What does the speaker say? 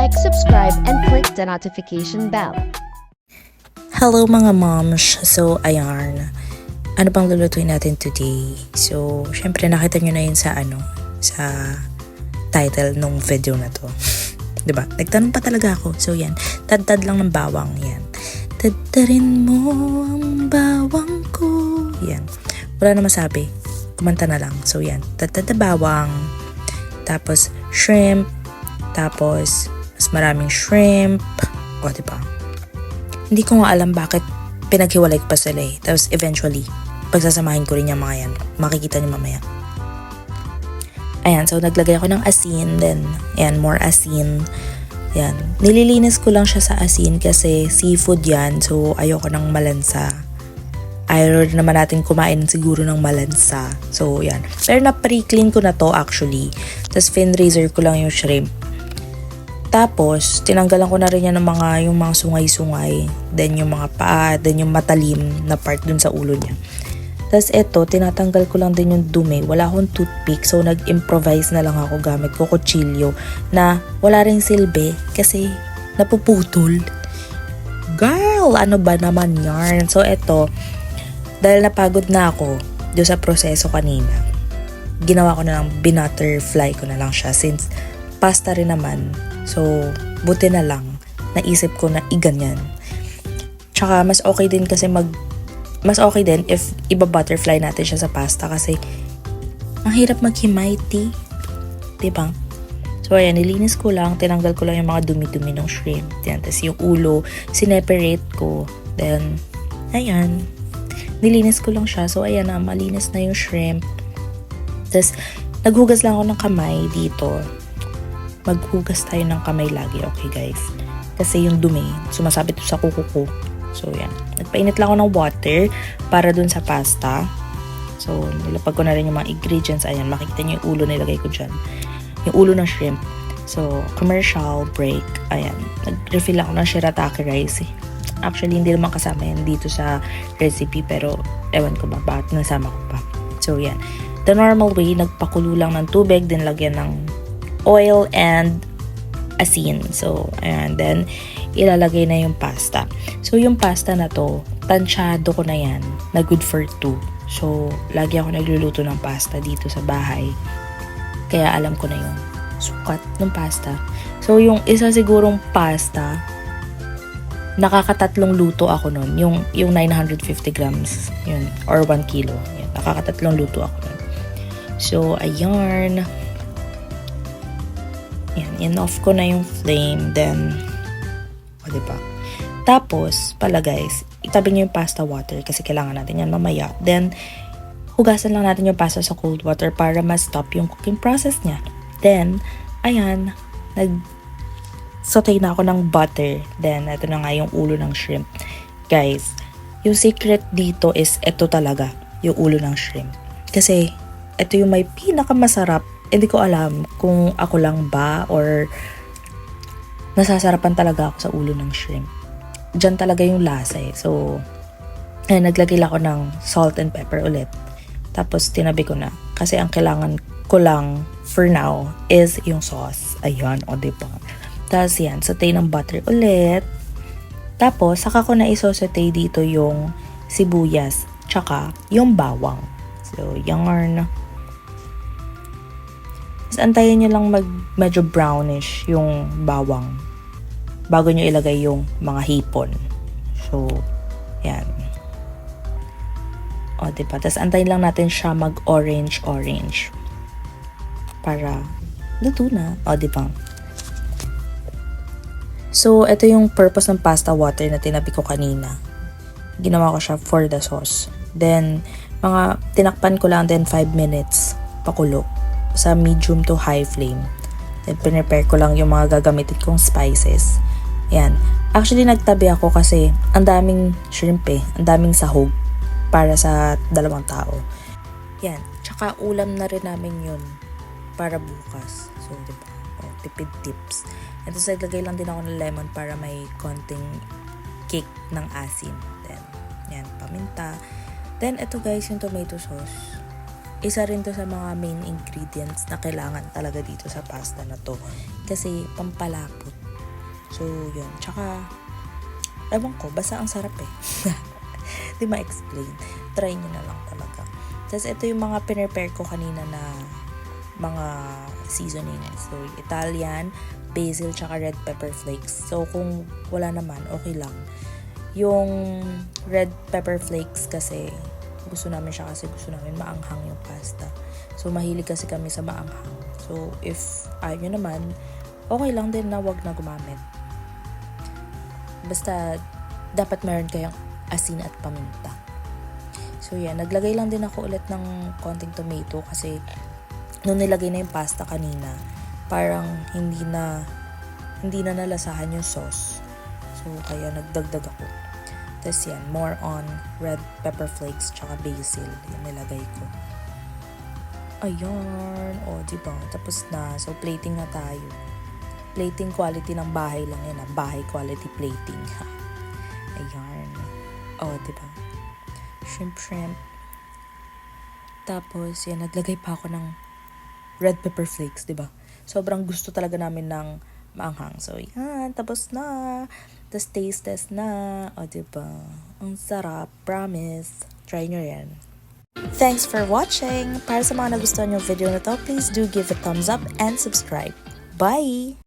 like, subscribe, and click the notification bell. Hello mga moms! So, ayan. Ano bang lulutuin natin today? So, syempre nakita nyo na yun sa sa title nung video na to. 'Di ba? Nagtanong pa talaga ako. So, yan. Tad-tad lang ng bawang. Yan. Tadtarin mo ang bawang ko. Yan. Wala na masabi. Kumanta na lang. So, yan. Tad-tad na bawang. Tapos, shrimp. Tapos, mas maraming shrimp. O, diba? Hindi ko nga alam bakit pinaghiwalay ko pa sila eh. Tapos, eventually, pagsasamahin ko rin yung mga yan. Makikita niyo mamaya. Ayan, so naglagay ako ng asin. Then, ayan, more asin. Ayan. Nililinis ko lang siya sa asin kasi seafood yan. So, ayoko ng malansa. Ayaw naman natin kumain siguro ng malansa. So, yan. Pero na-pre-clean ko na to actually. Tapos, fin-razor ko lang yung shrimp. Tapos, tinanggalan ko na rin yan ng yung mga sungay-sungay. Then, yung mga paa. Then, yung matalim na part dun sa ulo niya. Tapos, eto, tinatanggal ko lang din yung dumi. Wala akong toothpick. So, nag-improvise na lang ako gamit ko kutsilyo na wala ring silbi kasi napuputol. Girl, ano ba naman yarn? So, eto, dahil napagod na ako doon sa proseso kanina, ginawa ko na lang, binutterfly ko na lang siya since pasta rin naman. So, buti na lang, naisip ko na iganyan. Tsaka, mas okay din if iba-butterfly natin siya sa pasta kasi ang hirap maghimay, diba? So, ayan, nilinis ko lang, tinanggal ko lang yung mga dumi-dumi ng shrimp. Yan, tapos yung ulo, sineperate ko. Then, ayan, nilinis ko lang siya. So, ayan na, malinis na yung shrimp. Tapos, naghugas lang ako ng kamay dito. Maghugas tayo ng kamay lagi, okay guys? Kasi yung dumi, sumasabit sa kuko ko. So, yan. Nagpainit lang ako ng water para dun sa pasta. So, nilapag ko na rin yung mga ingredients. Ayan, makikita niyo yung ulo nilagay ko dyan. Yung ulo ng shrimp. So, commercial break. Ayan. Nag-refill ako ng shirataki rice. Actually, hindi naman kasama yan dito sa recipe. Pero, ewan ko ba, bakit nasama ko pa. So, yan. The normal way, nagpakulo lang ng tubig. Then, lagyan ng oil and asin. So, ayan. Then, ilalagay na yung pasta. So, yung pasta na to, tansyado ko na yan, na good for 2. So, lagi ako nagluluto ng pasta dito sa bahay. Kaya alam ko na yung sukat ng pasta. So, yung isa sigurong pasta, nakakatatlong luto ako nun. Yung 950 grams, yun, or 1 kilo. Yun, nakakatatlong luto ako nun. So, ayan. Yan, in-off ko na yung flame. Then, diba? Tapos, pala guys, itabi nyo yung pasta water kasi kailangan natin yan mamaya. Then, hugasan lang natin yung pasta sa cold water para ma-stop yung cooking process niya. Then, ayan, nag-saute na ako ng butter. Then, ito na nga yung ulo ng shrimp. Guys, yung secret dito is ito talaga, yung ulo ng shrimp. Kasi, ito yung may pinakamasarap. Hindi ko alam kung ako lang ba or nasasarapan talaga ako sa ulo ng shrimp. Diyan talaga yung lasa eh. So, naglagay lang ako ng salt and pepper ulit. Tapos, tinabi ko na. Kasi ang kailangan ko lang for now is yung sauce. Ayan, o diba? Tapos yan, saute ng butter ulit. Tapos, saka ko na isosaute dito yung sibuyas. Tsaka, yung bawang. So, yarn. Tapos, antayin nyo lang medyo brownish yung bawang bago nyo ilagay yung mga hipon. So, yan. O, diba? Tapos, antayin lang natin siya mag-orange para luto na. O, diba? So, ito yung purpose ng pasta water na tinabi ko kanina. Ginawa ko siya for the sauce. Then, mga tinakpan ko lang din 5 minutes pakulo sa medium to high flame. Then, prepare ko lang yung mga gagamitin kong spices. Yan. Actually, nagtabi ako kasi ang daming shrimp eh. Ang daming sahog para sa 2 tao. Yan. Tsaka ulam na rin namin yun para bukas. So, diba? O, tipid tips. And tapos, naglagay lang din ako ng lemon para may konting kick ng asin. Then, yan. Paminta. Then, ito guys, yung tomato sauce. Isa rin to sa mga main ingredients na kailangan talaga dito sa pasta na to. Kasi pampalapot. So, yun. Tsaka, ewan ko, basta ang sarap eh. Di ma-explain. Try nyo na lang talaga. Tapos, ito yung mga pinrepare ko kanina na mga seasoning. So, Italian, basil, tsaka red pepper flakes. So, kung wala naman, okay lang. Yung red pepper flakes kasi, gusto namin siya kasi gusto namin maanghang yung pasta. So, mahilig kasi kami sa maanghang. So, if ayaw nyo naman, okay lang din na wag na gumamit. Basta, dapat meron kayong asin at paminta. So, yan. Naglagay lang din ako ulit ng konting tomato kasi nung nilagay na yung pasta kanina, parang hindi na nalasahan yung sauce. So, kaya nagdagdag ako. Tapos yan, more on red pepper flakes tsaka basil yung nilagay ko. Ayan. O, diba? Tapos na. So, plating na tayo. Plating quality ng bahay lang yan. Bahay quality plating. Ayan. O, diba? Shrimp. Tapos, yan. Naglagay pa ako ng red pepper flakes, diba? Sobrang gusto talaga namin ng maanghang. So, yan. Tapos na. Tapos, taste test na. O, diba? Ang sarap. Promise. Try nyo yan. Thanks for watching! Para sa mga nagustuhan yung video na to, please do give a thumbs up and subscribe. Bye!